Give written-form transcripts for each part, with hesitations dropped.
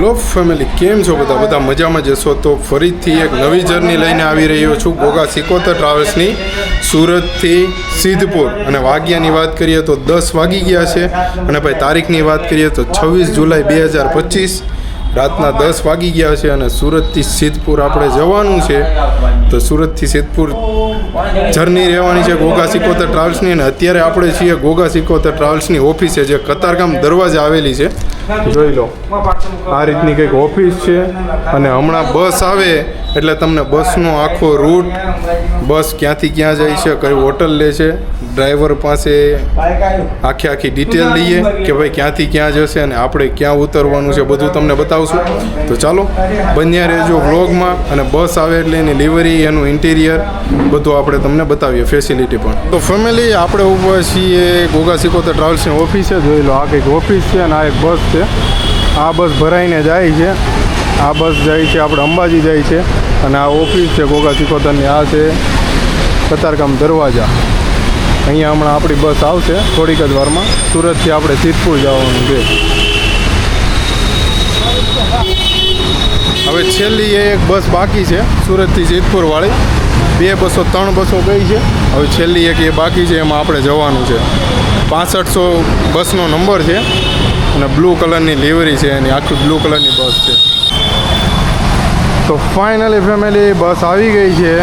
Hello family, કેમ છો બધા મજામાં જશો તો ફરીથી એક નવી જર્ની લઈને આવી રહ્યો છું ગોગા સિકોતર ટ્રાવેલ્સની સુરતથી સિદ્ધપુર. અને વાગ્યાની વાત કરીએ તો 10 વાગી ગયા છે અને ભાઈ તારીખની વાત કરીએ તો 26 જુલાઈ 2025 રાતના 10 વાગી ગયા છે અને સુરતથી સિદ્ધપુર આપણે જવાનું છે. તો સુરતથી સિદ્ધપુર જર્ની રહેવાની છે ગોગા સિકોતર ટ્રાવેલ્સની. અને અત્યારે આપણે છીએ ગોગા સિકોતર ટ્રાવેલ્સની ઓફિસે, જે કતારગામ દરવાજા આવેલી છે. જોઈ લો, આ રીતની કંઈક ઓફિસ છે. અને હમણાં બસ આવે એટલે તમને બસનો આખો રૂટ, બસ ક્યાંથી ક્યાં જાય છે, કઈ હોટલ લે છે, ડ્રાઈવર પાસે આખી ડિટેલ લઈએ કે ભાઈ ક્યાંથી ક્યાં જશે અને આપણે ક્યાં ઉતરવાનું છે, બધું તમને બતાવશું. તો ચાલો બન્યા રહેજો વ્લોગમાં. અને બસ આવે એટલે એની લિવરી, એનું ઇન્ટિરિયર બધું આપણે તમને બતાવીએ, ફેસિલિટી પણ. તો ફેમિલી, આપણે ઊભા છીએ ગોગા સિકોતર ટ્રાવેલ્સની ઓફિસે. જોઈ લો, આ કંઈક ઓફિસ છે અને આ એક બસ છે. આ બસ ભરાઈને જાય છે, આ બસ જાય છે આપણે અંબાજી જાય છે. અને આ ઓફિસ છે ગોગા સિકોતરની. આ છે કતારગામ દરવાજા. અહીંયા હમણાં આપણી બસ આવશે થોડીક જ વારમાં. સુરતથી આપણે સિદ્ધપુર જવાનું છે. હવે છેલ્લી એક બસ બાકી છે સુરતથી સિદ્ધપુર વાળી. 2 બસો 3 બસો ગઈ છે, હવે છેલ્લી એક એ બાકી છે, એમાં આપણે જવાનું છે. 6500 બસનો નંબર છે અને બ્લુ કલરની લિવરી છે એની, આખી બ્લુ કલરની બસ છે. તો ફાઇનલી ફેમિલી, બસ આવી ગઈ છે.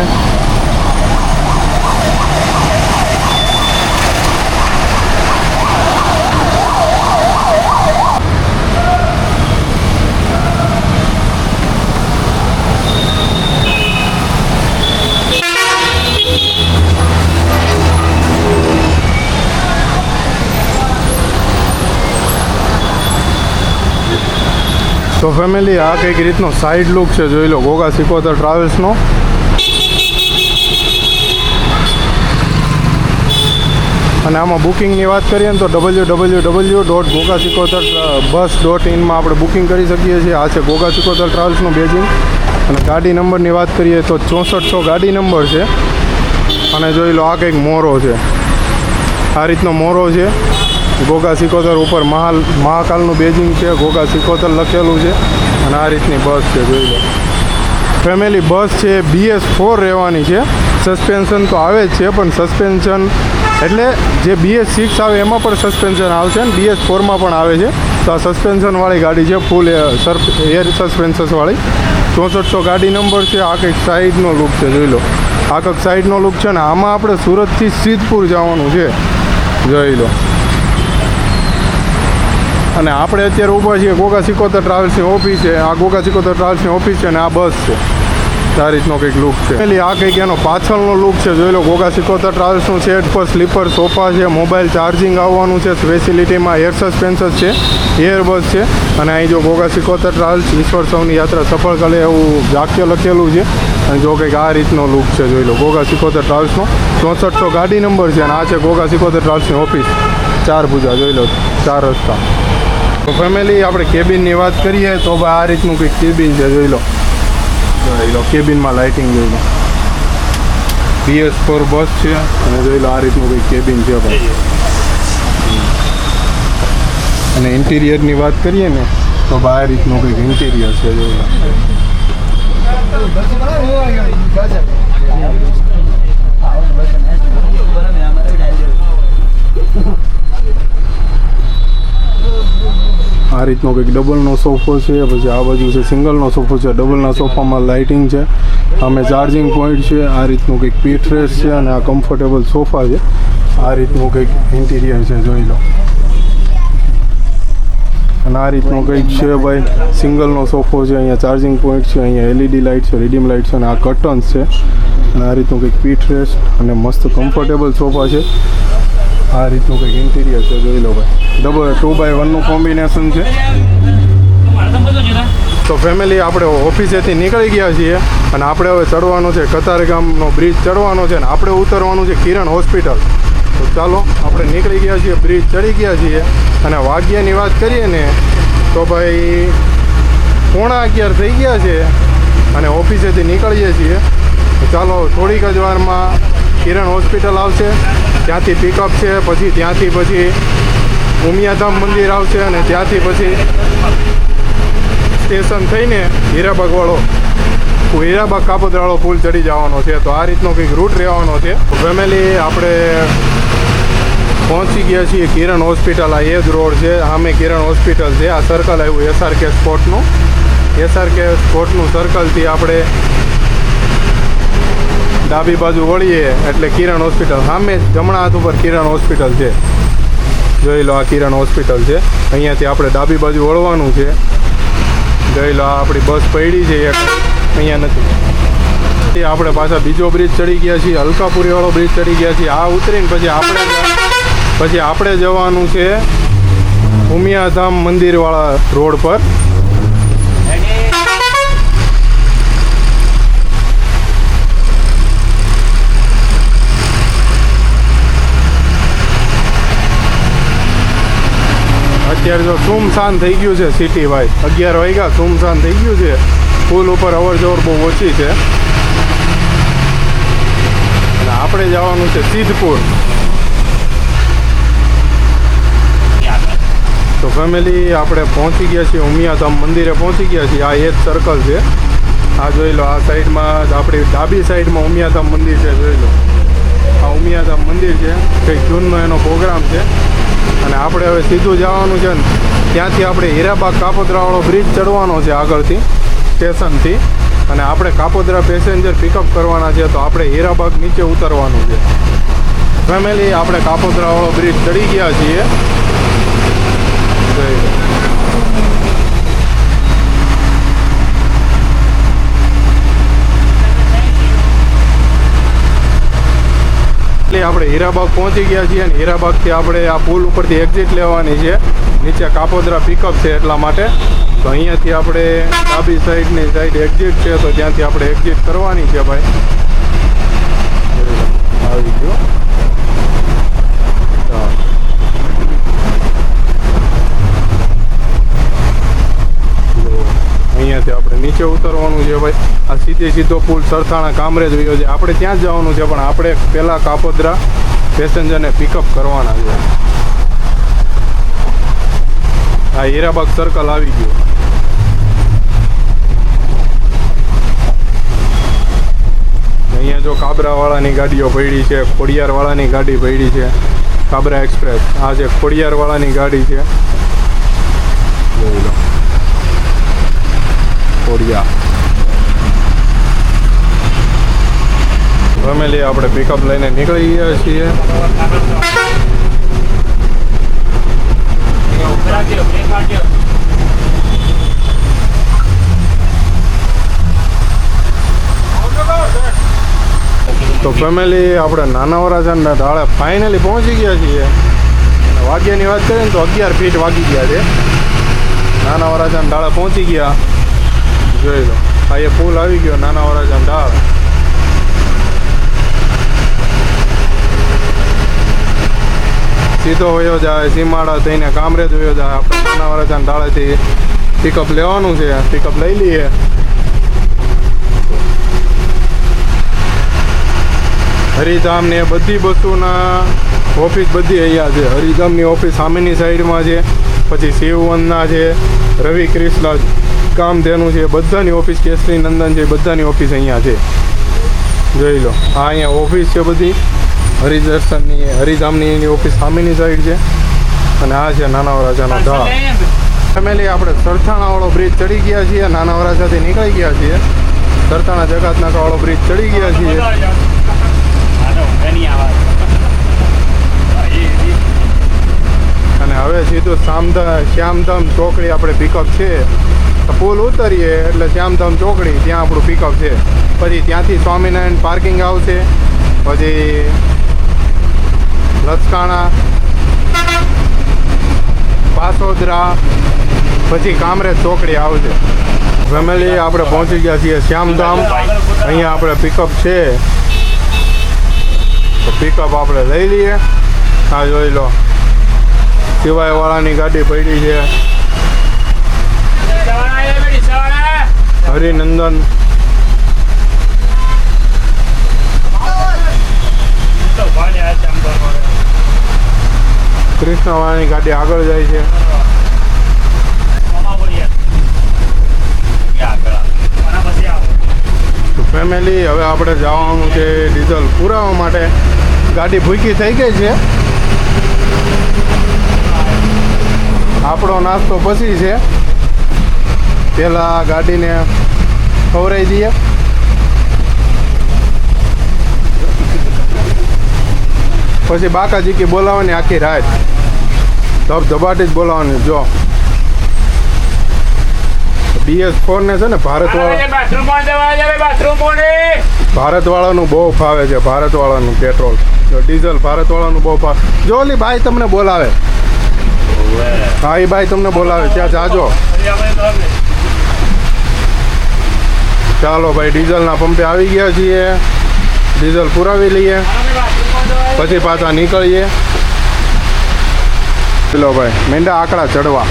તો ફેમિલી, આ કંઈક રીતનો સાઈડ લુક છે, જોઈ લો ગોગા સિકોતર ટ્રાવેલ્સનો. અને આમાં બુકિંગની વાત કરીએ ને તો www.gogasikoterbus.in આપણે બુકિંગ કરી શકીએ છીએ. આ છે ગોગા સિકોતર ટ્રાવેલ્સનું બેજિંગ. અને ગાડી નંબરની વાત કરીએ તો 6400 ગાડી નંબર છે. અને જોઈ લો, આ કંઈક મોરો છે, આ રીતનો મોરો છે. ગોગા સિકોતર ઉપર મહાકાલનું બેજિંગ છે, ગોગા સિકોતર લખેલું છે. અને આ રીતની બસ છે, જોઈ લો ફેમિલી. બસ છે BS4 રહેવાની છે. સસ્પેન્શન તો આવે જ છે, પણ સસ્પેન્શન એટલે જે BS6 આવે એમાં પણ સસ્પેન્શન આવશે અને BS4માં પણ આવે છે. તો આ સસ્પેન્શનવાળી ગાડી છે, ફૂલ એર સસ્પેન્શનવાળી. 6400 ગાડી નંબર છે. આ કંઈક સાઈડનો લુક છે, જોઈ લો, આ કંઈક સાઈડનો લુક છે. ને આમાં આપણે સુરતથી સિદ્ધપુર જવાનું છે, જોઈ લો. અને આપણે અત્યારે ઊભા છીએ ગોગા સિકોતર ટ્રાવેલ્સની ઓફિસ છે. આ ગોગા સિકોતર ટ્રાવેલ્સની ઓફિસ છે અને આ બસ છે. આ રીતનો કંઈક લુક છે. એટલે આ કંઈક એનો પાછળનો લુક છે, જોઈ લો. ગોગા સિકોતર ટ્રાવેલ્સનું સેટ પર સ્લીપર સોફા છે, મોબાઈલ ચાર્જિંગ આવવાનું છે, ફેસિલિટીમાં એર સસ્પેન્શન છે, એર બસ છે. અને અહીં જો ગોગા સિકોતર ટ્રાવેલ્સ ઈશ્વર સૌની યાત્રા સફળ કરે એવું વાક્ય લખેલું છે. અને જો કંઈક આ રીતનો લુક છે, જોઈ લો ગોગા સિકોતર ટ્રાવેલ્સનો. 6400 ગાડી નંબર છે. અને આ છે ગોગા સિકોતર ટ્રાવેલ્સની ઓફિસ, 4 ભુજા, જોઈ લો, 4 રસ્તા. તો ફેમિલી, આપણે કેબિનની વાત કરીએ તો ભાઈ આ રીતનું કંઈક કેબિન છે, જોઈ લો. કેબિનમાં લાઇટિંગ જોઈ લો. BS4 બસ છે અને જોઈ લો આ રીતનું કંઈક કેબિન છે ભાઈ. અને ઇન્ટિરિયરની વાત કરીએ ને તો ભાઈ આ રીતનું કંઈક ઇન્ટિરિયર છે, જોઈ લો. આ રીતનો કંઈક ડબલનો સોફો છે. પછી આ બાજુ છે સિંગલનો સોફો છે. ડબલના સોફામાં લાઇટિંગ છે, અમે ચાર્જિંગ પોઈન્ટ છે. આ રીતનું કંઈક પીઠરેસ છે અને આ કમ્ફર્ટેબલ સોફા છે. આ રીતનું કંઈક ઇન્ટિરિયર છે, જોઈ લો. અને આ રીતનું કંઈક છે ભાઈ, સિંગલનો સોફો છે. અહીંયા ચાર્જિંગ પોઈન્ટ છે, અહીંયા LED લાઇટ છે, રીડીમ લાઇટ છે અને આ કર્ટન્સ છે. અને આ રીતનું કંઈક પીઠરેસ અને મસ્ત કમ્ફર્ટેબલ સોફા છે. આ રીતનું કંઈક ઇન્ટિરિયર છે, જોઈ લો ભાઈ. 2x1નું કોમ્બિનેશન છે. તો ફેમિલી, આપણે ઓફિસેથી નીકળી ગયા છીએ અને આપણે હવે ચડવાનું છે કતારગામનો બ્રિજ ચડવાનો છે અને આપણે ઉતરવાનું છે કિરણ હોસ્પિટલ. તો ચાલો, આપણે નીકળી ગયા છીએ, બ્રિજ ચડી ગયા છીએ. અને વાગ્યાની વાત કરીએ ને તો ભાઈ 11:15 થઈ ગયા છે અને ઓફિસેથી નીકળીએ છીએ. તો ચાલો, થોડીક જ વારમાં કિરણ હોસ્પિટલ આવશે, ત્યાંથી પિકઅપ છે. પછી ત્યાંથી ઉમિયાધામ મંદિર આવશે અને ત્યાંથી પછી સ્ટેશન થઈને હીરાબાગવાળો હીરાબાગ કાપોદ્રાવાળો પુલ ચડી જવાનો છે. તો આ રીતનો કંઈક રૂટ રહેવાનો છે. ફેમિલી આપણે પહોંચી ગયા છીએ કિરણ હોસ્પિટલ. આ એ જ રોડ છે, સામે કિરણ હોસ્પિટલ છે. આ સર્કલ આવ્યું SRK સ્પોર્ટનું. SRK સ્પોર્ટનું સર્કલથી આપણે ડાબી બાજુ વળીએ એટલે કિરણ હોસ્પિટલ. સામે જમણા હાથ ઉપર કિરણ હોસ્પિટલ છે. જોઈ લો, આ કિરણ હોસ્પિટલ છે. અહીંયાથી આપણે ડાબી બાજુ વળવાનું છે. જોઈ લો, આ આપણી બસ પડી છે એક, અહીંયા નથી. આપણે પાછા બીજો બ્રિજ ચડી ગયા છીએ, અલકાપુરીવાળો બ્રિજ ચડી ગયા છીએ. આ ઉતરીને પછી આપણે જવાનું છે ઉમિયાધામ મંદિરવાળા રોડ પર. અત્યારે જો સુમસાન થઈ ગયું છે સિટી ભાઈ. 11 વાગ્યા, સુમસાન થઈ ગયું છે. પુલ ઉપર અવર જવર બહુ ઓછી છે. અને આપણે જવાનું છે સિદ્ધપુર. તો ફેમિલી આપણે પહોંચી ગયા છીએ ઉમિયાધામ મંદિરે પહોંચી ગયા છીએ. આ એ જ સર્કલ છે. આ જોઈ લો, આ સાઈડમાં આપણી ડાબી સાઈડમાં ઉમિયાધામ મંદિર છે. જોઈ લો, આ ઉમિયાધામ મંદિર છે. કંઈક જૂનનો એનો પ્રોગ્રામ છે. અને આપણે હવે સીધું જવાનું છે ને ત્યાંથી આપણે હીરાબાગ કાપોદ્રાવાળો બ્રિજ ચડવાનો છે આગળથી સ્ટેશનથી. અને આપણે કાપોદ્રા પેસેન્જર પિકઅપ કરવાના છે. તો આપણે હીરાબાગ નીચે ઉતરવાનું છે. ફેમિલી આપણે કાપોદ્રાવાળો બ્રિજ ચડી ગયા છીએ. આપણે હીરાબાગ પહોંચી ગયા છીએ અને હીરાબાગથી આપણે આ પુલ ઉપરથી એક્ઝિટ લેવાની છે. નીચે કાપોદ્રા પિકઅપ છે એટલા માટે. તો અહીંયાથી આપણે ડાબી સાઈડની સાઈડ એક્ઝિટ છે, તો ત્યાંથી આપણે એક્ઝિટ કરવાની છે ભાઈ. આવી ગયો. અહીંયાથી આપણે નીચે ઉતરવાનું છે ભાઈ. આ સીધો પુલ સરથાણા કામરેજ વયો છે. આપણે ત્યાં જ જવાનું છે, પણ આપણે પહેલાં કાપોદ્રા પેસેન્જરને પિકઅપ કરવાના છે. આ હીરાબાગ સર્કલ આવી ગયું. અહીંયા જો કાબરાવાળાની ગાડીઓ પડી છે, ખોડિયારવાળાની ગાડી પડી છે. કાબરા એક્સપ્રેસ આ જે ખોડિયારવાળાની ગાડી છે. જોઈ લો, ખોડિયાર. ફેમિલી આપણે પિકઅપ લઈને નીકળી ગયા છીએ. તો ફેમિલી આપણે નાના વરાજાના ઢાળે ફાઇનલી પહોંચી ગયા છીએ. વાગ્યાની વાત કરીએ ને તો 11 ફીટ વાગી ગયા છે. નાના વરાજાના ઢાળે પહોંચી ગયા. જોઈ લો, આ એ પુલ આવી ગયો નાના વરાજાના ઢાળ. સીધો વયો જાય સીમાડા થઈને કામરેજ વયો જાય. આપણે નાના વરાજાના ઢાળેથી પિકઅપ લેવાનું છે. પિકઅપ લઈ લઈએ. હરિધામની બધી બસોના ઓફિસ બધી અહીંયા છે. હરિધામની ઓફિસ સામેની સાઈડમાં છે. પછી શિવવનના છે, રવિ ક્રિષ્લા કામધેનું છે, બધાની ઓફિસ, કેસરી નંદન છે, બધાની ઓફિસ અહીંયા છે. જોઈ લો, આ અહીંયા ઓફિસ છે બધી હરિદર્શનની, હરિધામની એની ઓફિસ સામેની સાઈડ છે. અને આ છે નાના વરાજાનો ઢાળ. ફેમિલી આપણે સરથાણાવાળો બ્રિજ ચડી ગયા છીએ. નાના વરાજાથી નીકળી ગયા છીએ. સરથાણા જગતનાકાવાળો બ્રિજ ચડી ગયા છીએ. અને હવે સીધું શ્યામધામ ચોકડી આપણે પિકઅપ છે. પુલ ઉતરીએ એટલે શ્યામધામ ચોકડી, ત્યાં આપણું પિકઅપ છે. પછી ત્યાંથી સ્વામિનારાયણ પાર્કિંગ આવશે. પછી લસકાણા, પાસોદરા, પછી કામરેજ ચોકડી આવશે. ફેમિલી આપણે પહોંચી ગયા છીએ શ્યામધામ. અહીંયા આપણે પિકઅપ છે, તો પિકઅપ આપણે લઈ લઈએ. હા જોઈ લો, સિવાયવાળાની ગાડી પડી છે. હરિનંદન કૃષ્ણવાળાની ગાડી આગળ જાય છે. ફેમિલી હવે આપણે જવાનું છે ડીઝલ પુરાવા માટે. ગાડી ભૂકી થઈ ગઈ છે. આપણો નાસ્તો પછી છે. પહેલાં ગાડીને ખવડાવી દઈએ. પછી બાકાજીકી બોલાવવાની આખી રાત ધબધબાટી જ બોલાવવાની. જો BS4 ને છે ને ભારતવાળાનું બહુ ફાવે છે. ભારતવાળાનું પેટ્રોલ, ડીઝલ ભારતવાળાનું બહુ ફાવે. જો ઓલી ભાઈ તમને બોલાવે. હા એ ભાઈ તમને બોલાવે, ત્યાં જાજો. ચાલો ભાઈ, ડીઝલના પંપે આવી ગયા છીએ. ડીઝલ પુરાવી લઈએ, પછી પાછા નીકળીએ. ચલો ભાઈ, મેંડા આંકડા ચડવા.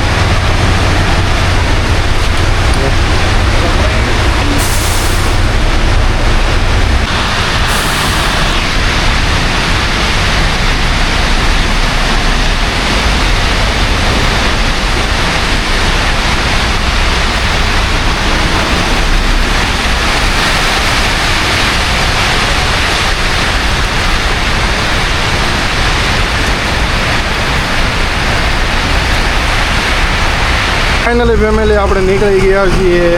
ફાઇનલી ફેમિલી આપણે નીકળી ગયા છીએ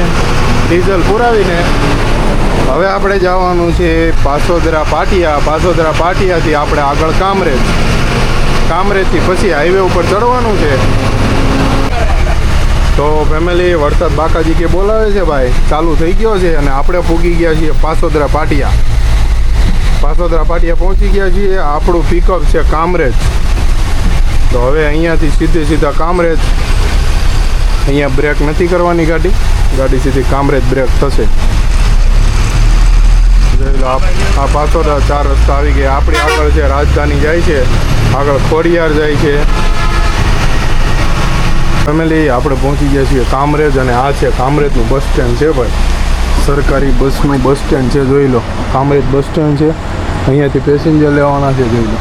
ડીઝલ પુરાવીને. હવે આપણે જવાનું છે પાસોદરા પાટિયા. પાસોદરા પાટિયાથી આપણે આગળ કામરેજ. કામરેજથી પછી હાઈવે ઉપર ચડવાનું છે. તો ફેમિલી વરસાદ બાકાજી કે બોલાવે છે ભાઈ, ચાલુ થઈ ગયો છે અને આપણે પૂગી ગયા છીએ પાસોદરા પાટિયા. પાસોદરા પાટિયા પહોંચી ગયા છીએ. આપણું પિકઅપ છે કામરેજ. તો હવે અહીંયાથી સીધા કામરેજ. અહીંયા બ્રેક નથી કરવાની ગાડી સીધી કામરેજ બ્રેક થશે. આ પાસોદરા 4 રસ્તા આવી ગયા. આપણી આગળ છે રાજધાની જાય છે, આગળ ખોડિયાર જાય છે. ફેમિલી આપણે પહોંચી ગયા છીએ કામરેજ અને આ છે કામરેજનું બસ સ્ટેન્ડ છે ભાઈ. સરકારી બસનું બસ સ્ટેન્ડ છે, જોઈ લો. કામરેજ બસ સ્ટેન્ડ છે. અહીંયાથી પેસેન્જર લેવાના છે, જોઈ લો.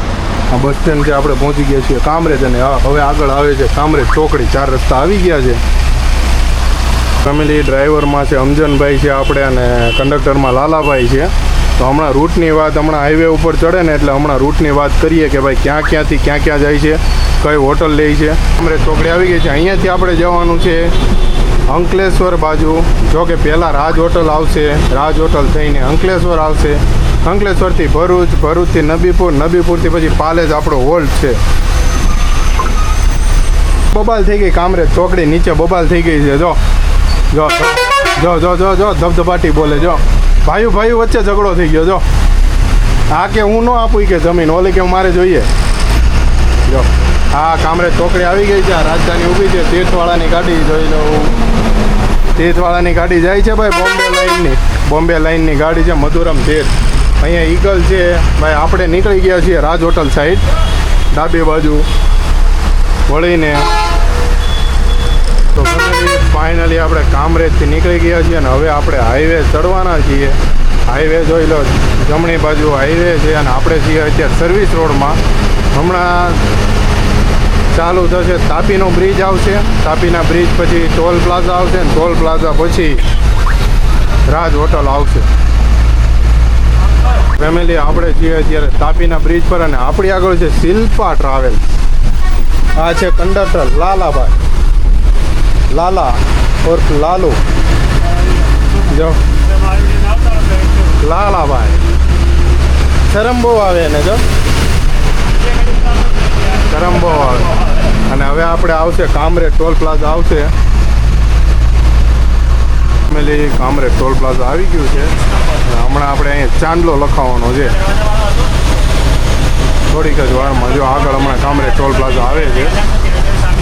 આ બસ સ્ટેન્ડ છે. આપણે પહોંચી ગયા છીએ કામરેજ અને હવે આગળ આવે છે કામરેજ ચોકડી. 4 રસ્તા આવી ગયા છે. ફેમિલી ડ્રાઈવરમાં છે અમજનભાઈ છે આપણે, અને કંડક્ટરમાં લાલાભાઈ છે. તો હમણાં રૂટની વાત, હમણાં હાઈવે ઉપર ચડે ને એટલે હમણાં રૂટની વાત કરીએ કે ભાઈ ક્યાંથી ક્યાં જાય છે, કઈ હોટલ લે છે. કામરેજ ચોકડી આવી ગઈ છે. અહીંયાથી આપણે જવાનું છે અંકલેશ્વર બાજુ. જો કે પહેલાં રાજ હોટલ આવશે, રાજ હોટલ થઈને અંકલેશ્વર આવશે. અંકલેશ્વરથી ભરૂચ, ભરૂચથી નબીપુર, નબીપુરથી પછી પાલેજ આપણો હોલ્ટ છે. બબાલ થઈ ગઈ કામરેજ ચોકડી, નીચે બબાલ થઈ ગઈ છે. જો ધબધબાટી બોલે. જો ભાઈ વચ્ચે ઝઘડો થઈ ગયો. જો આ કે હું ન આપું કે જમીન, ઓલી કે મારે જોઈએ. જો આ કામરેજ ચોકડી આવી ગઈ છે. આ રાજધાની ઊભી છે. તીર્થવાળાની ગાડી જોઈ લો. તીર્થવાળાની ગાડી જાય છે ભાઈ, બોમ્બે લાઇનની ગાડી છે. મધુરમ તીર્થ. અહીંયા ઈગલ છે ભાઈ. આપણે નીકળી ગયા છીએ રાજ હોટલ સાઈડ, ડાબી બાજુ વળીને. તો ફાઇનલી આપણે કામરેજથી નીકળી ગયા છીએ અને હવે આપણે હાઈવે ચડવાના છીએ. હાઈવે જોઈ લો, જમણી બાજુ હાઈવે છે અને આપણે છીએ અત્યારે સર્વિસ રોડમાં. હમણાં ચાલુ થશે, તાપીનો બ્રિજ આવશે. તાપીના બ્રિજ પછી ટોલ પ્લાઝા આવશે ને ટોલ પ્લાઝા પછી રાજ હોટલ આવશે. ફેમિલી આપણે છીએ અત્યારે તાપીના બ્રિજ પર અને આપણી આગળ છે શિલ્પા ટ્રાવેલ. આ છે કંડક્ટર લાલાભાઈ, લાલા ઓર્ફ લાલુ. જો લાલાભાઈ, શરમ બહુ આવે એને. જો શરમ બહુ આવે. અને હવે આપણે આવશે કામરેજ ટોલ પ્લાઝા આવશે. ફેમિલી કામરેજ ટોલ પ્લાઝા આવી ગયું છે. હમણાં આપણે અહીંયા ચાંદલો લખાવવાનો છે થોડીક જ વારમાં. જો આગળ હમણાં કામરેજ ટોલ પ્લાઝા આવે છે.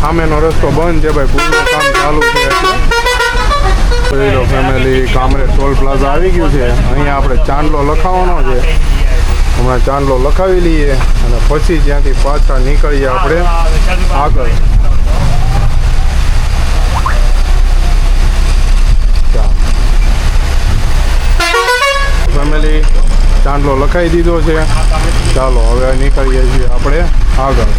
સામેનો રસ્તો બંધ છે ભાઈ, પુલનું કામ ચાલુ છે. જોઈ લો ફેમિલી, કામરેજ ટોલ પ્લાઝા આવી ગયું છે. અહીંયા આપણે ચાંદલો લખાવવાનો છે. હમણાં ચાંદલો લખાવી લઈએ અને પછી ત્યાંથી પાછા નીકળીએ આપણે આગળ. ફેમિલી ચાંદલો લખાવી દીધો છે. ચાલો હવે નીકળીએ છીએ આપણે આગળ.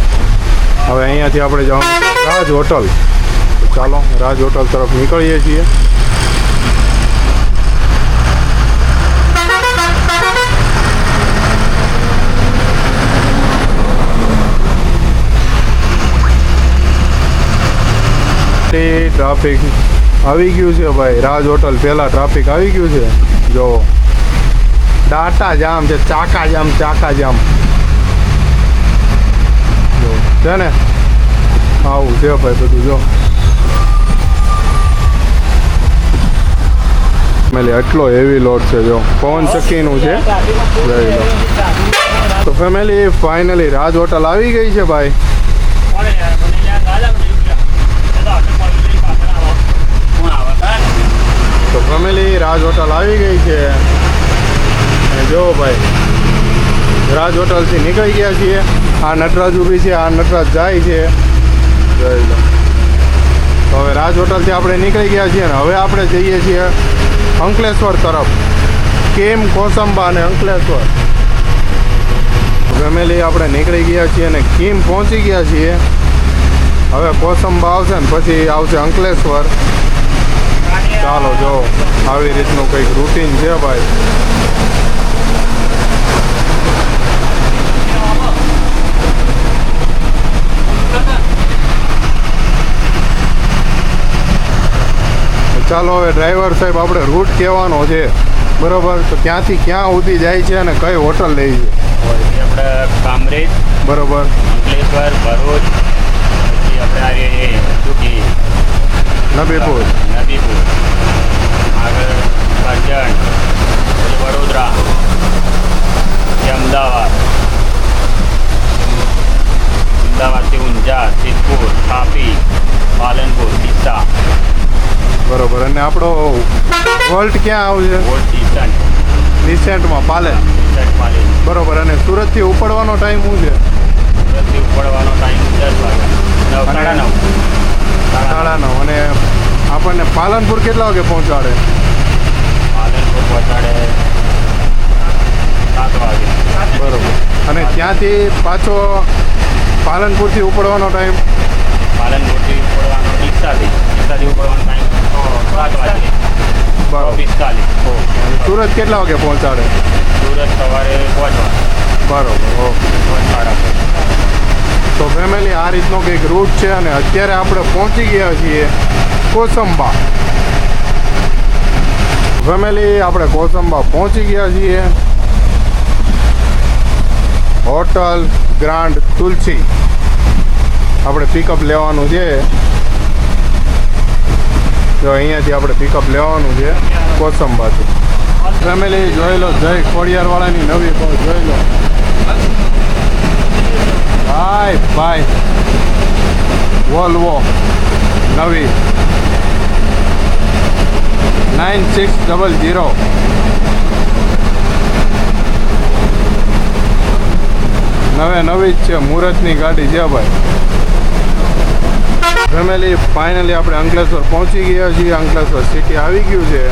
હવે અહીંયાથી આપણે જવાનું રાજ હોટલ. ચાલો રાજ હોટલ તરફ નીકળીએ છીએ. ફેમિલી ટ્રાફિક આવી ગયું છે ભાઈ. રાજ હોટલ પહેલાં ટ્રાફિક આવી ગયું છે. જો ડાટા જામ છે, ચાકા જામ જો છે ને, આવું છે ભાઈ બધું. જો ફેમિલી એટલો હેવી લોડ છે. જો પવન ચક્કીનું છે. જોઈ લો. તો ફેમિલી ફાઇનલી રાજ હોટલ આવી ગઈ છે ભાઈ. તો ફેમિલી રાજ હોટલ આવી ગઈ છે. અને જો ભાઈ રાજ હોટલથી નીકળી ગયા છીએ. આ નટરાજ ઊભી છે, આ નટરાજ જાય છે. જોઈ લો. તો હવે રાજ હોટલથી આપણે નીકળી ગયા છીએ ને હવે આપણે જઈએ છીએ અંકલેશ્વર તરફ. કેમ કોસંબા અને અંકલેશ્વર. ફેમિલી આપણે નીકળી ગયા છીએ અને કિમ પહોંચી ગયા છીએ. હવે કોસંબા આવશે ને પછી આવશે અંકલેશ્વર. ચાલો જો આવી રીતનું કંઈક રૂટીન છે ભાઈ. ચાલો હવે ડ્રાઈવર સાહેબ આપણે રૂટ કહેવાનો છે બરોબર. તો ક્યાંથી ક્યાં સુધી જાય છે અને કઈ હોટલ લઈ છે આપણે કામરેજ બરોબર, અંકલેશ્વર ભરૂચ પછી આપણે સુકી નબીપુર નદીપુર આગળ કરજણ પછી વડોદરા પછી અમદાવાદથી ઊંઝા સિદ્ધપુર તાપી પાલનપુર ડીસા બરોબર. અને આપણો વોલ્ટ ક્યાં આવશે? રિસેન્ટમાં પાલેન બરોબર. અને સુરતથી ઉપડવાનો ટાઈમ શું છે? સુરતથી ઉપડવાનો ટાઈમ 10 વાગે 9:30 9:30. અને આપણને પાલનપુર કેટલા વાગે પહોંચાડે? પાલનપુર પહોંચાડે 7 વાગે બરોબર. અને ત્યાંથી પાછો પાલનપુરથી ઉપડવાનો ટાઈમ? પાલનપુરથી ઉપડવાનો ડીસાથી ઉપડવાનો ટાઈમ 7 વાગે બરોબર. 45. સુરત કેટલા વાગે પહોંચાડે? સુરત સવારે 5 વાગે બરોબર. ઓકે. તો ફેમિલી આ રીતનો કંઈક રૂટ છે. અને અત્યારે આપણે પહોંચી ગયા છીએ કોસંબા. ફેમિલી આપણે કોસંબા પહોંચી ગયા છીએ. હોટલ ગ્રાન્ડ તુલસી આપણે પિકઅપ લેવાનું છે. તો અહીંયાથી આપણે પિકઅપ લેવાનું છે કોસંબાથી. ફેમિલી જોઈ લો જય ખોડિયારવાળાની નવી બસ જોઈ લો. ભાઈ વોલ્વો નવી 9600. નવી જ છે, મુહૂર્તની ગાડી છે ભાઈ. ફેમિલી ફાઇનલી આપણે અંકલેશ્વર પહોંચી ગયા છીએ. અંકલેશ્વર સિટી આવી ગયું છે.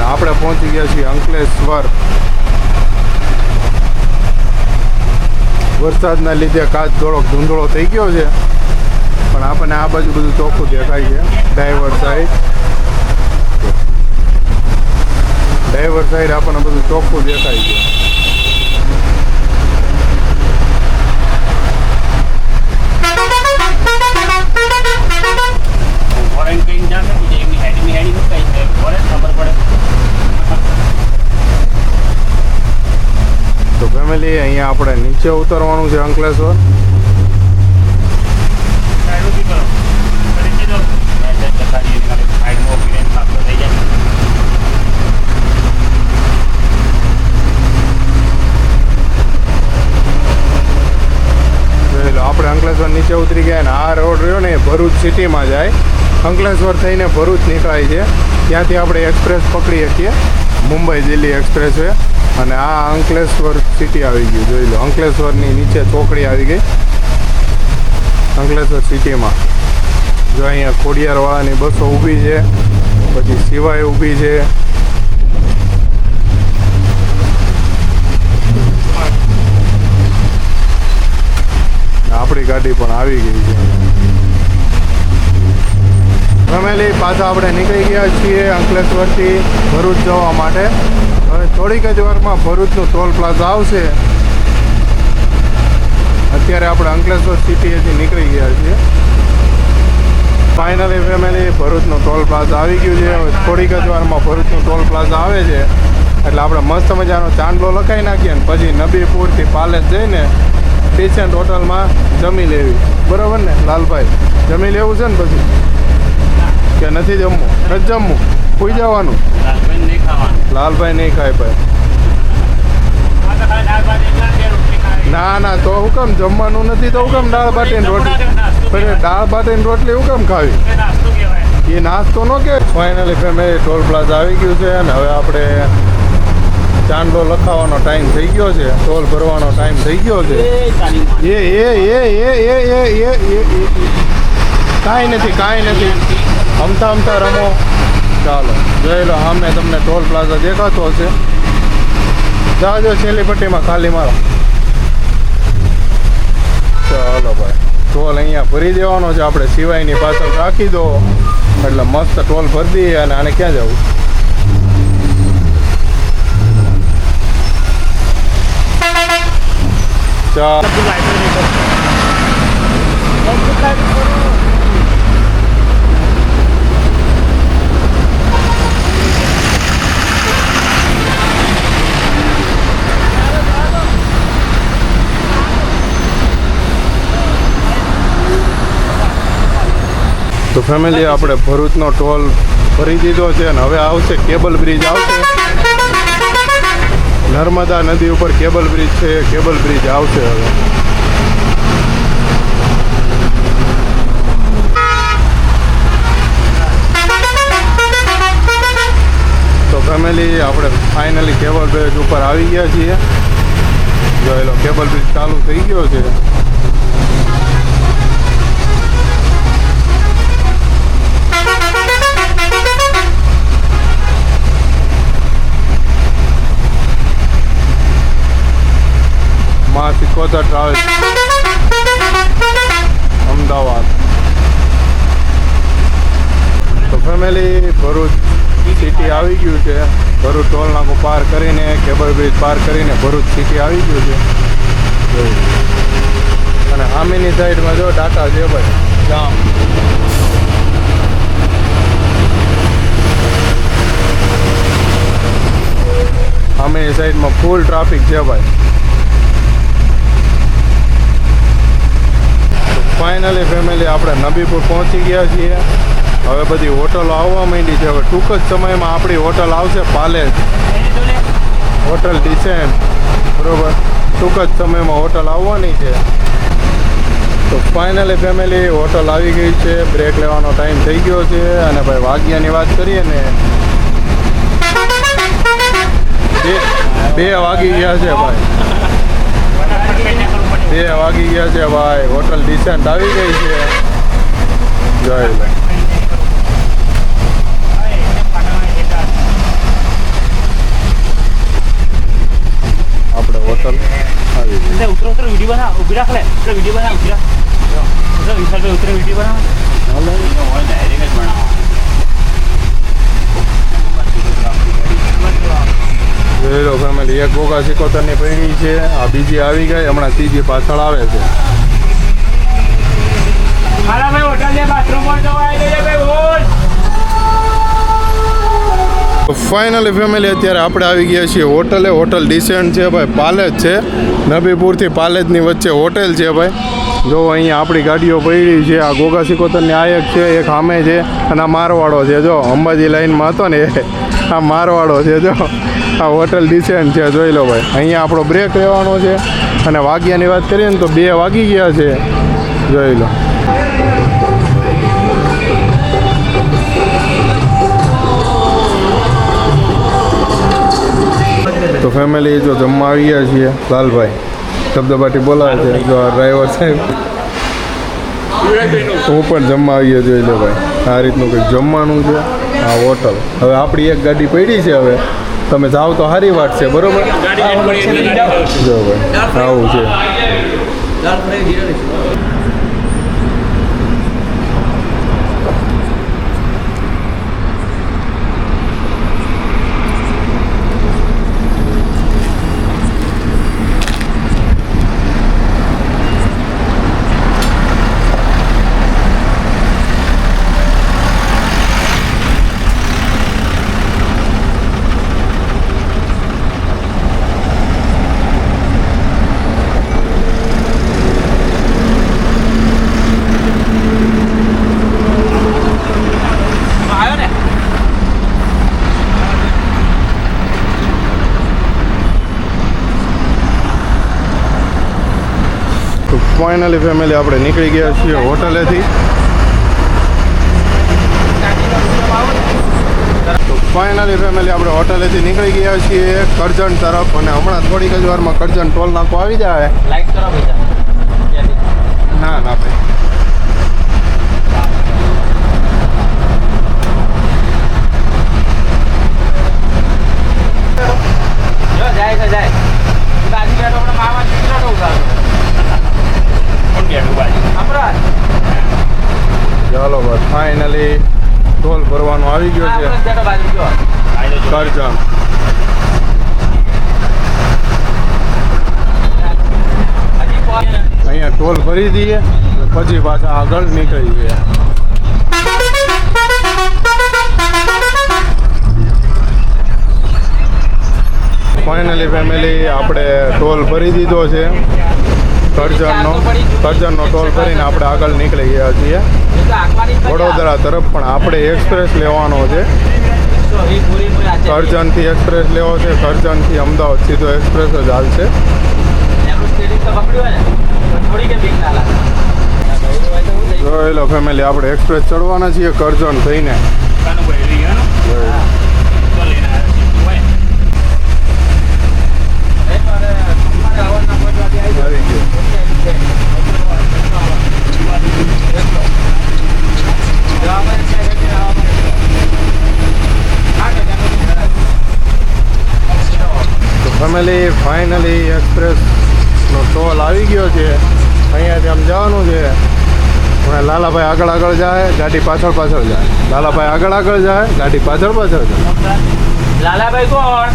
આપણે પહોંચી ગયા છીએ અંકલેશ્વર. વરસાદના લીધે કાચ થોડોક ધૂંધળો થઈ ગયો છે પણ આપણને આ બાજુ બધું ચોખ્ખું દેખાય છે. ડ્રાઈવર સાઈડ આપણને બધું ચોખ્ખું દેખાય છે. તો ફેમિલી અહીંયા આપણે નીચે ઉતરવાનું છે અંકલેશ્વર. આપણે અંકલેશ્વર નીચે ઉતરી ગયા ને આ રોડ રહ્યો ને એ ભરૂચ સિટીમાં જાય. અંકલેશ્વર થઈને ભરૂચ નીકળાય છે. ત્યાંથી આપણે એક્સપ્રેસ પકડી શકીએ, મુંબઈ દિલ્હી એક્સપ્રેસ વે. અને આ અંકલેશ્વર સિટી આવી ગયું જોઈ લો. અંકલેશ્વરની નીચે ચોકડી આવી ગઈ અંકલેશ્વર સિટીમાં. જો અહીંયા ખોડિયારવાળાની બસો ઊભી છે, પછી સિવાય ઊભી છે. આપણી ગાડી પણ આવી ગઈ છે. ફેમિલી પાછા આપણે નીકળી ગયા છીએ અંકલેશ્વરથી ભરૂચ જવા માટે. હવે થોડીક જ વારમાં ભરૂચનું ટોલ પ્લાઝા આવશે અત્યારે આપણે અંકલેશ્વર સિટીએથી નીકળી ગયા છીએ. ફાઇનલી ફેમિલી ભરૂચનું ટોલ પ્લાઝા આવી ગયું છે. હવે થોડીક જ વારમાં ભરૂચનું ટોલ પ્લાઝા આવે છે એટલે આપણે મસ્ત મજાનો ચાંદલો લખાઈ નાખીએ ને પછી નબીપુરથી પાલેજ જઈને ટીચેન્ટ હોટલમાં જમી લેવી. બરાબર ને લાલભાઈ? જમી લેવું છે ને પછી કે નથી જમવું? નથી જમવું, સુઈ જવાનું. લાલભાઈ નહીં ખાય ભાઈ. ના તો હું કેમ જમવાનું નથી તો હું કેમ દાળ બાટીની રોટલી? પછી દાળ બાટીની રોટલી હું કેમ ખાવી? એ નાસ્તો ન કે. ફાઇનલી ફેમિલી ટોલ પ્લાઝા આવી ગયું છે અને હવે આપણે ચાંદલો લખાવવાનો ટાઈમ થઈ ગયો છે, ટોલ ભરવાનો ટાઈમ થઈ ગયો છે. કાંઈ નથી હમતા રમો. ચાલો જોઈ લો, સામે તમને ટોલ પ્લાઝા દેખાતો હશે. જાજો છેલ્લી પટ્ટીમાં ખાલી મારો. ચાલો ભાઈ, ટોલ અહીંયા ભરી દેવાનો છે આપણે. સિવાયની પાછળ રાખી દો એટલે મસ્ત ટોલ ભરી દઈએ. અને આને ક્યાં જવું? ચાલ તો ફેમિલી આપણે ભરૂચનો ટોલ ભરી દીધો છે અને હવે આવશે કેબલ બ્રિજ આવશે. નર્મદા નદી ઉપર કેબલ બ્રિજ છે, કેબલ બ્રિજ આવશે હવે. તો ફેમિલી આપણે ફાઇનલી કેબલ બ્રિજ ઉપર આવી ગયા છીએ. જોઈ લો, કેબલ બ્રિજ ચાલુ થઈ ગયો છે. સિકોતર ટ્રાવેલ્સ અમદાવાદ. તો ફેમિલી ભરૂચ સિટી આવી ગયું છે. ભરૂચ ટોલ નાકો પાર કરીને, કેબલ બ્રિજ પાર કરીને ભરૂચ સિટી આવી ગયું છે. અને સામેની સાઈડમાં જો ટાટા છે ભાઈ, જામ. સામેની સાઈડમાં ફૂલ ટ્રાફિક છે ભાઈ. ફાઇનલી ફેમિલી આપણે નબીપુર પહોંચી ગયા છીએ. હવે બધી હોટલો આવવા માંડી છે. હવે ટૂંક જ સમયમાં આપણી હોટલ આવશે પાલેજ, હોટલ ડિસેન્ટ. બરાબર, ટૂંક જ સમયમાં હોટલ આવવાની છે. તો ફાઇનલી ફેમિલી હોટલ આવી ગઈ છે. બ્રેક લેવાનો ટાઈમ થઈ ગયો છે. અને ભાઈ વાગ્યાની વાત કરીએ ને, 2 વાગી ગયા છે ભાઈ. 2 વાગી ગયા છે ભાઈ. હોટલ ડિસેન્ટ આવી ગઈ છે. જોઈ લો, આપણે હોટલ આવી ગઈ. ઉતરો વિડીયો બના, ઉભી રાખ લે. વિડીયો બના, ઉભી રાખ. વિશાલ ભાઈ ઉતરો વિડીયો બના. ડાયરેક્ટ જ બનાવો. જોઈ લો ફેમિલી, એક ગોગા સિકોતરની પડી છે. આ બીજી આવી ગઈ, હમણાં ત્રીજી પાછળ આવે છે. ફાઇનલી ફેમિલી અત્યારે આપણે આવી ગયા છીએ હોટલે. હોટલ ડિસેન્ટ છે ભાઈ, પાલેજ છે. નબીપુરથી પાલેજની વચ્ચે હોટેલ છે ભાઈ. જો અહીંયા આપણી ગાડીઓ પડી છે. આ ગોગા સિકોતરની આ એક છે, એક સામે છે, અને આ મારવાડો છે. જો અંબાજી લાઈનમાં હતો ને, આ મારવાડો છે. જો આ હોટલ ડિસેન્ટ છે. જોઈ લો ભાઈ, અહીંયા આપણો બ્રેક લેવાનો છે. અને વાગ્યાની વાત કરીએ ને તો 2 વાગી ગયા છે. જોઈ લો. તો ફેમિલી જો જમવા આવી ગયા છીએ. લાલભાઈ શબ્દબાટી બોલાવે છે. જો આ ડ્રાઈવર સાહેબ, હું પણ જમવા આવી ગયો. જોઈ લો ભાઈ, આ રીતનું કંઈક જમવાનું છે. આ હોટલ. હવે આપણી એક ગાડી પડી છે. હવે તમે જાઓ તો સારી વાત છે. બરોબર, જો ભાઈ આવું છે. તો ફાઇનલી ફેમિલી આપણે નીકળી ગયા છીએ હોટલેથી. તો ફાઇનલી ફેમિલી આપણે હોટલેથી નીકળી ગયા છીએ કરજણ તરફ, અને હમણાં થોડીક જ વારમાં કરજણ ટોલ નાકો આવી જાય. લાઈક કરો ભાઈ. ના ના ભાઈ, જો જાય તો જાય. બાજુ બેઠો આપણે મામા દીકરા તો ઉતારો. કોણ બેઠું બાજુ? આપણા ચાલો બસ ફાઇનલી ટોલ ભરવાનું આવી ગયો છે બેઠો બાજુ જો. કરજણ. હજી પહોંચ. અહીંયા ટોલ ભરી દઈએ અને પછી પાછા આગળ નીકળી જઈએ. ફાઇનલી ફેમિલી આપણે ટોલ ભરી દીધો છે કરજણનો ટોલ ભરીને આપણે આગળ નીકળી ગયા છીએ વડોદરા તરફ. પણ આપણે એક્સપ્રેસ લેવાનો છે, કરજણથી એક્સપ્રેસ લેવો છે. કરજણથી અમદાવાદ સીધો એક્સપ્રેસ જ હાલશે. જોઈ લો ફેમિલી, આપણે એક્સપ્રેસ ચડવાના છીએ કરજણ થઈને. આવી ગયો. તો ફેમિલી ફાઇનલી એક્સપ્રેસનો ટોલ આવી ગયો છે. અહીંયાથી આમ જવાનું છે. અને લાલાભાઈ આગળ આગળ જાય, ગાડી પાછળ પાછળ જાય. લાલાભાઈ આગળ આગળ જાય, ગાડી પાછળ પાછળ જાય. લાલાભાઈ કોણ?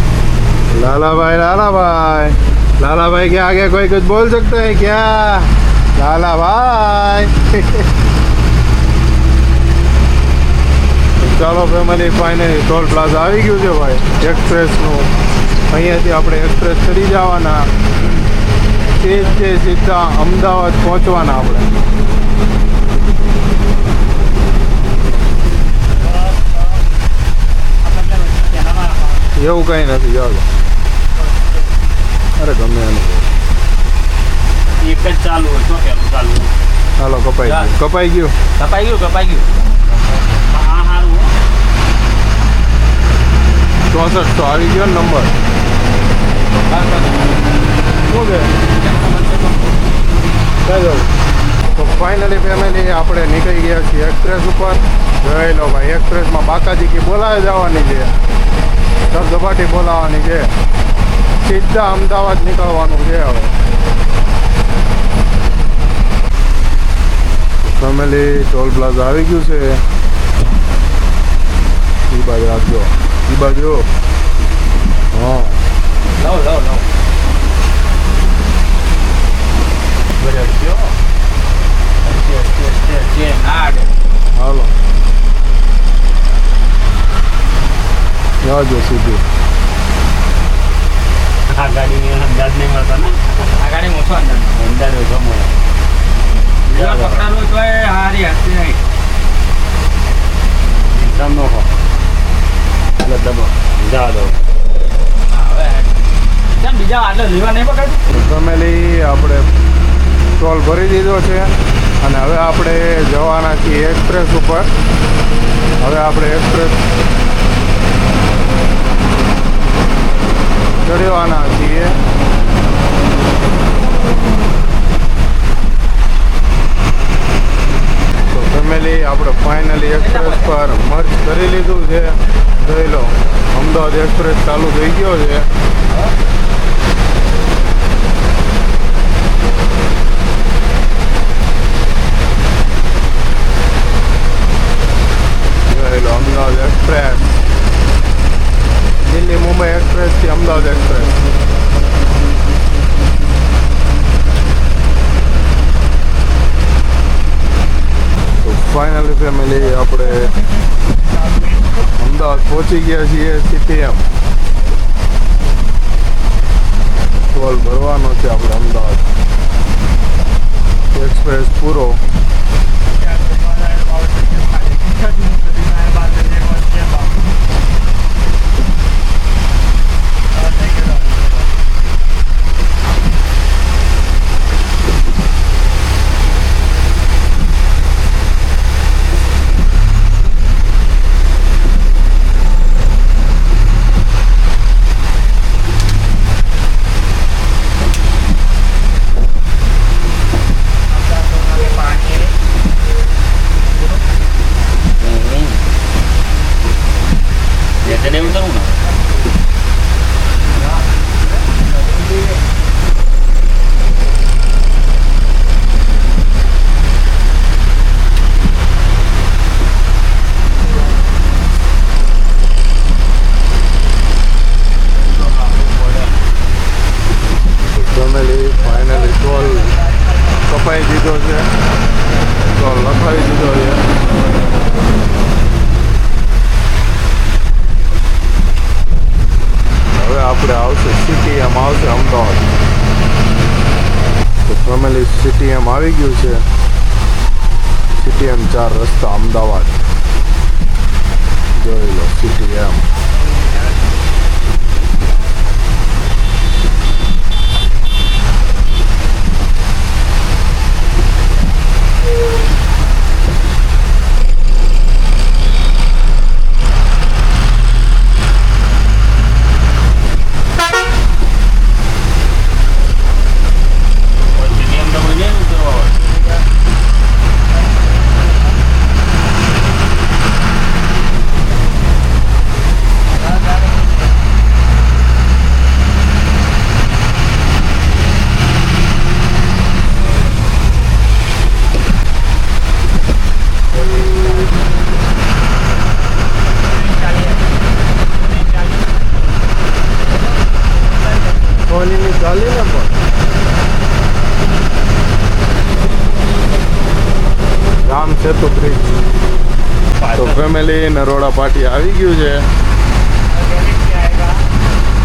लाला भाई के आगे कोई कुछ बोल सकता है क्या? लाला भाई. ચાલો ફેમિલી ફાઇનલી ટોલ પ્લાઝા આવી ગયું છે ભાઈ એક્સપ્રેસનું. અહીંયાથી આપણે એક્સપ્રેસ ચડી જવાના, તે સીધા અમદાવાદ પહોંચવાના આપણે. એવું કંઈ નથી. ચાલો, અરે ગમે એનું એક જ ચાલુ હોય તો પેલું ચાલુ. હાલો કપાઈ ગયું. કપાઈ ગયું. આ સારું 64 તો આવી ગયો ને નંબર. શું છે તો ફાઇનલી ફેમિલી આપણે નીકળી ગયા છીએ એક્સપ્રેસ ઉપર. જોઈ લો ભાઈ, એક્સપ્રેસમાં બાકાજી કી બોલાવે જવાની છે, ધબધબાટી બોલાવવાની છે. સીધા અમદાવાદ નીકળવાનું છે હવે. ફેમિલી ટોલ પ્લાઝા આવી ગયું છે. એ બાજુ રાખજો, એ બાજુ. હા લવ હાલો આવજો સીધું. આ ગાડીની અંદાજ નહીં મળતો ને. આ ગાડી મોટો અંદાજ ઓછો મળે. પકડાનું તો હારી હસતી નહીં. એકદમ નો હો એટલે દબો જા દો. હવે કેમ બીજા આટલે લેવા નહીં પકડતું? ફેમિલી આપણે ટોલ ભરી દીધો છે અને હવે આપણે જવાના છીએ એક્સપ્રેસ ઉપર. હવે આપણે એક્સપ્રેસ ચડવાના છીએ. તો ફેમિલી આપણે ફાઇનલી એક્સપ્રેસ પર મર્જ કરી લીધું છે. જોઈ લો, અમદાવાદ એક્સપ્રેસ ચાલુ થઈ ગયો છે. જોઈ લો અમદાવાદ એક્સપ્રેસ, દિલ્હી મુંબઈ એક્સપ્રેસથી અમદાવાદ એક્સપ્રેસ. તો ફાઇનલી ફેમિલી આપણે અમદાવાદ પહોંચી ગયા છીએ. સીટીએમ ટોલ ભરવાનો છે આપણે અમદાવાદ એક્સપ્રેસ પૂરો. ફાઇનલી ટોલ કપાઈ દીધો છે, ટોલ લખાવી દીધો છે. હવે આપણે આવશે CTM આવશે અમદાવાદ. તો ફેમિલી CTM આવી ગયું છે. CTM 4 રસ્તા અમદાવાદ. જોઈ લો CTM. ચાલીને પણ રામ સેતુ બ્રિજ. તો ફેમિલી નરોડા પાટી આવી ગયું છે.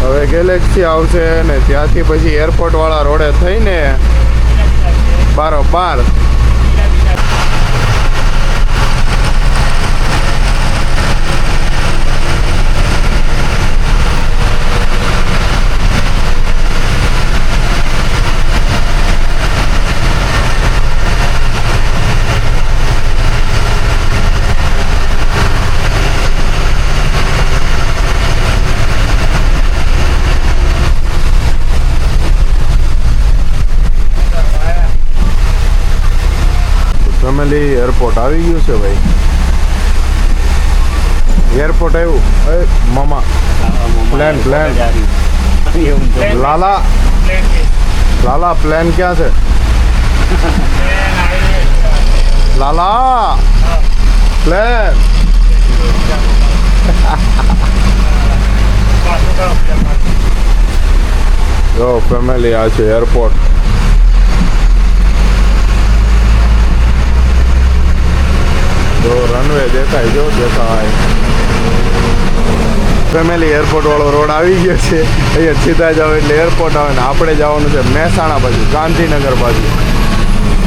હવે ગેલેક્સી આવશે ને ત્યાંથી પછી એરપોર્ટ વાળા રોડે થઈને 12 ફેમિલી એરપોર્ટ આવી ગયું છે ભાઈ. એરપોર્ટ આવ્યું. મામા પ્લેન લાલા પ્લેન ક્યાં છે? લાલા પ્લેન. જો ફેમિલી આ છે એરપોર્ટ. જો રનવે દેખાય, જો દેખાય. ફેમિલી એરપોર્ટ વાળો રોડ આવી ગયો છે. અહીંયા સીધા જાવ એટલે એરપોર્ટ આવે ને આપણે જવાનું છે મહેસાણા બાજુ, ગાંધીનગર બાજુ.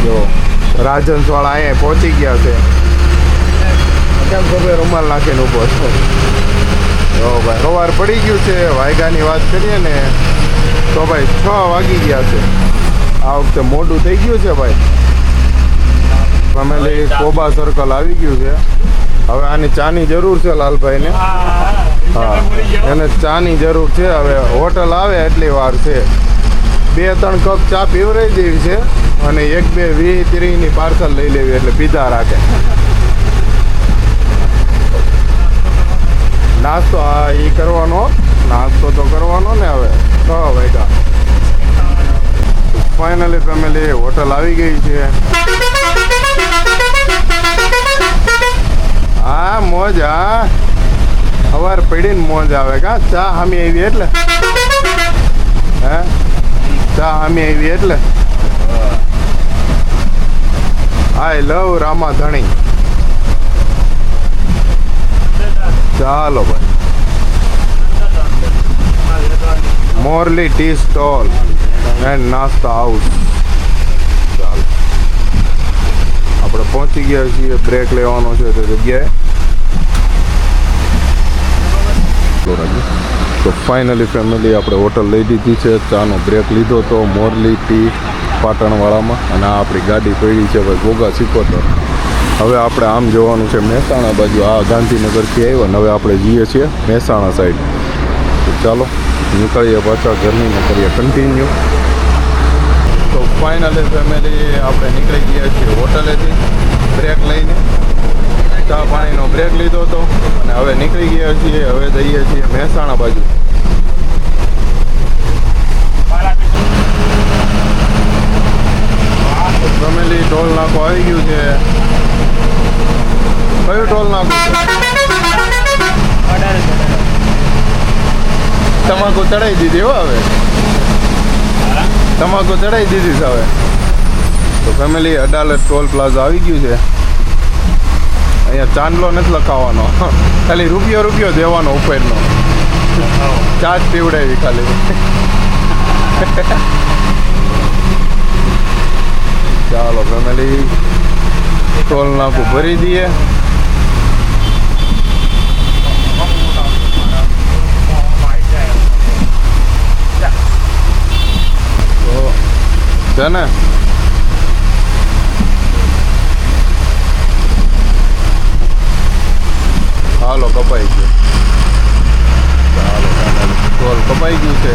જો રાજહંસ વાળા અહીંયા પહોંચી ગયા છે. કેમ ખબર રૂમાલ નાખીને ઊભો છો? જો ભાઈ સવાર પડી ગયું છે. વાયગાની વાત કરીએ ને તો ભાઈ 6 વાગી ગયા છે. આ વખતે મોડું થઈ ગયું છે ભાઈ. ફેમિલી કોબા સર્કલ આવી ગયું છે. હવે આની ચાની જરૂર છે લાલભાઈને. હા, એને ચાની જરૂર છે. હવે હોટલ આવે એટલી વાર છે. 2-3 કપ ચા પીવરાઈ દેવી છે અને 1-2 20-30ની પાર્સલ લઈ લેવી એટલે પીધા રાખે. નાસ્તો હા એ કરવાનો, નાસ્તો તો કરવાનો ને. હવે 6 વાગ્યા. ફાઇનલી ફેમિલી હોટલ આવી ગઈ છે. હા મોજ. હા સવાર પડીને મોજ આવે. કા ચા હામી આવી એટલે? હે ચા હામી આવી એટલે? આઈ લવ રામા ધણી. ચાલો ભાઈ. મોરલી ટી સ્ટોલ એન્ડ નાસ્તા હાઉસ. ચાલો આપણે પહોંચી ગયા છીએ. બ્રેક લેવાનો છે તે જગ્યાએ. તો ફાઇનલી ફેમિલી આપણે હોટલ લઈ લીધી છે. ચાનો બ્રેક લીધો તો મોરલી ટી પાટણવાળામાં. અને આ આપણી ગાડી પડી છે ભાઈ ઘોઘા સિકોતર. હવે આપણે આમ જવાનું છે મહેસાણા બાજુ. આ ગાંધીનગરથી આવ્યા ને હવે આપણે જઈએ છીએ મહેસાણા સાઈડ. તો ચાલો નીકળીએ પાછા જર્નીને કરીએ કન્ટિન્યુ. તો ફાઇનલી ફેમિલી આપણે નીકળી ગયા છીએ હોટલેથી બ્રેક લઈને. ચા પાણીનો બ્રેક લીધો હતો અને હવે નીકળી ગયા છીએ. હવે જઈએ છીએ મહેસાણા બાજુ. ફેમિલી ટોલ નાકો આવી ગયું છે. કયું ટોલ નાકું છે? તમાકુ ચડાવી દીધી હો. હવે તમાકુ ચડાવી દીધી છે હવે. તો ફેમિલી અડાલત ટોલ પ્લાઝા આવી ગયું છે. અહીંયા ચાંદલો નથી લખાવાનો, ખાલી રૂપિયો દેવાનો ઉપરનો. ચાર્જ પીવડાવી ખાલી. ચાલો ફેમિલી ટોલ નાકું ભરી દઈએ. તો છે ને હાલો કપાઈ ગયું. ચાલો ટોલ કપાઈ ગયું છે.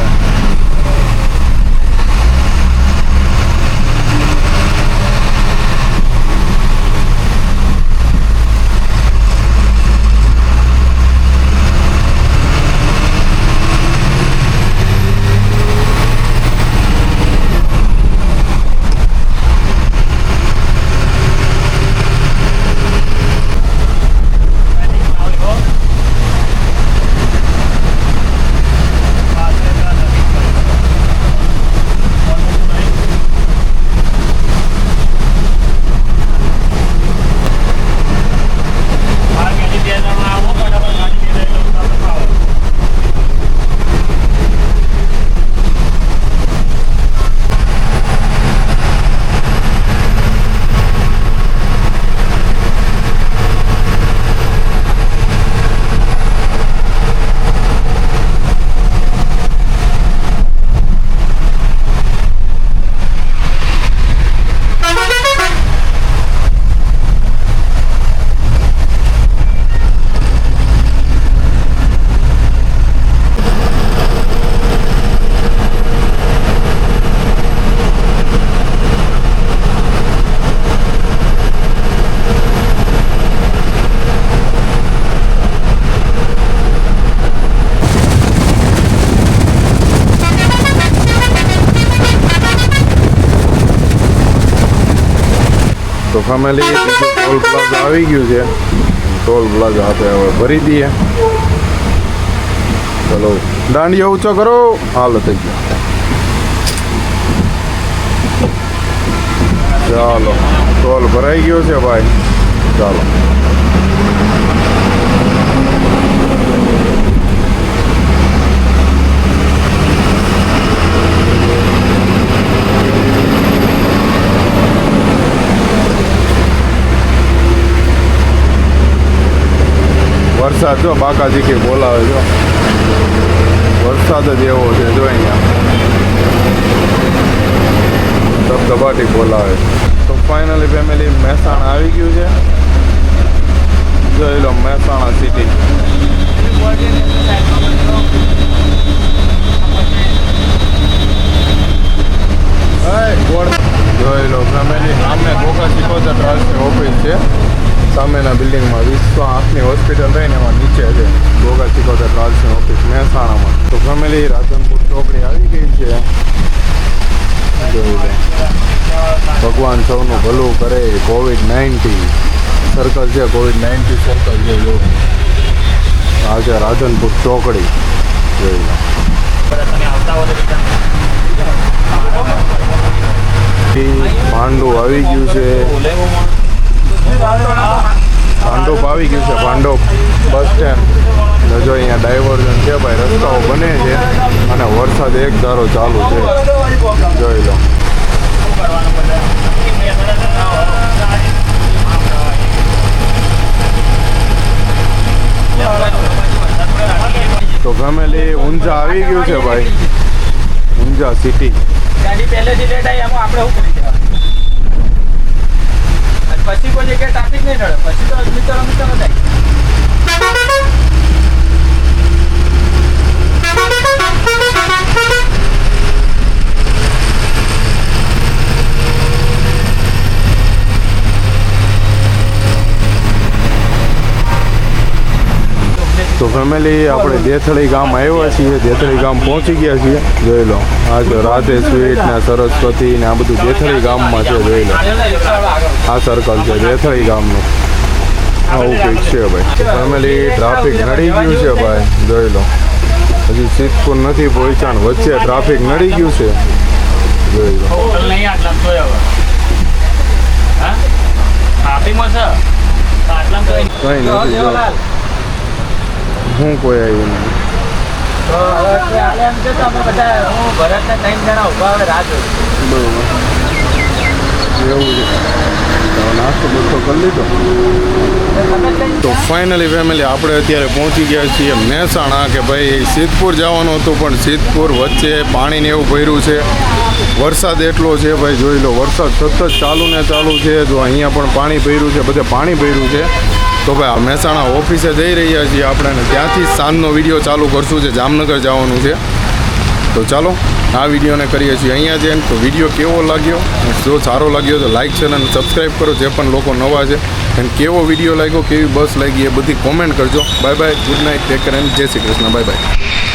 તો ફેમિલી ટોલ પ્લાઝા આવી ગયું છે. ટોલ પ્લાઝા આપણે હવે ભરી દઈએ. ચલો દાંડિયા ઊંચો કરો. હાલો થઈ ગયો. ચાલો ટોલ ભરાઈ ગયો છે ભાઈ. ચાલો વરસાદ જો બાકાજી કે બોલાવે જો. વરસાદ જ એવો છે જો અહીંયા ધબધબાટી બોલાવે. તો ફાઇનલી ફેમિલી મહેસાણા આવી ગયું છે. જોઈ લો મહેસાણા સિટી. જોઈ લો ફેમિલી સામે ગોગા સિકોતર ટ્રાન્સની ઓફિસ છે. સામેના બિલ્ડિંગમાં વિશ્વ આંખની હોસ્પિટલ રહીને એમાં નીચે છે ગોગા સિકોતર ટ્રાન્સની ઓફિસ મહેસાણામાં. તો ફેમિલી રાધનપુર ચોકડી આવી ગઈ છે. જોઈ લો. ભગવાન સૌનું ભલું કરે. COVID-19 સર્કલ છે. COVID-19 સર્કલ છે. જો આ છે રાધનપુર ચોકડી. જોઈ લો. ભાંડુપ આવી ગયું છે. ભાંડુપ આવી ગયું છે. Bhandup bus stand. જો અહીંયા ડાયવર્ઝન છે ભાઈ. રસ્તાઓ બને છે અને વરસાદ એક ધારો ચાલુ છે. જોઈ લો. તો ફેમિલી ઊંઝા આવી ગયું છે ભાઈ. ઊંઝા સિટી. ગાડી પહેલેથી લેટ આવી એમાં આપણે શું કરી દેવાનું? પછી કોઈ જગ્યાએ ટ્રાફિક નહીં નડે. પછી તો મીટર થાય. તો ફેમિલી આપણે દેથળી ગામ આવ્યા છીએ. દેથળી ગામ પહોંચી ગયા છીએ. જોઈ લો આ જો રાધે સ્વીટ ને સરસ્વતી ને આ બધું દેથળી ગામમાં છે. જોઈ લો આ સર્કલ છે દેથળી ગામનું. આવું કંઈક છે ભાઈ. ફેમિલી ટ્રાફિક નડી ગયું છે ભાઈ. જોઈ લો હજી સિદ્ધપુર નથી પહોંચ્યા. વચ્ચે ટ્રાફિક નડી ગયું છે. જોઈ લો હોટલ નહીં આટલામાં તોય હવે હા ટ્રાફિકમાં છે તો આટલામાં તોય કંઈ નથી જો હું કોઈ આવ્યું નહીં તો હવે આપણે એમ છે તો અમે બધા હું ભરતને 3 જણા ઊભા હવે રાહ જોઉં બરોબર એવું છે તો નાસ્તો બસ્તો કરી લીધો તમે જ લઈને તો ફાઇનલી ફેમિલી આપણે અત્યારે પહોંચી ગયા છીએ મહેસાણા કે ભાઈ સિદ્ધપુર જવાનું હતું પણ સિદ્ધપુર વચ્ચે પાણીને એવું ભર્યું છે વરસાદ એટલો છે ભાઈ જોઈ લો વરસાદ સતત ચાલુ ને ચાલુ છે જો અહીંયા પણ પાણી ભર્યું છે બધે પાણી ભર્યું છે તો ભાઈ આ મહેસાણા ઓફિસે જઈ રહ્યા છીએ આપણે અને ત્યાંથી જ સાંજનો વિડીયો ચાલુ કરશું જે જામનગર જવાનું છે તો ચાલો આ વિડીયોને કરીએ છીએ અહીંયા જઈને તો વિડીયો કેવો લાગ્યો જો સારો લાગ્યો તો લાઇક છે અને સબસ્ક્રાઈબ કરો જે પણ લોકો નવા છે અને કેવો વિડીયો લાગ્યો કેવી બસ લાગી એ બધી કોમેન્ટ કરજો bye bye good night take care and જય શ્રી કૃષ્ણ બાય બાય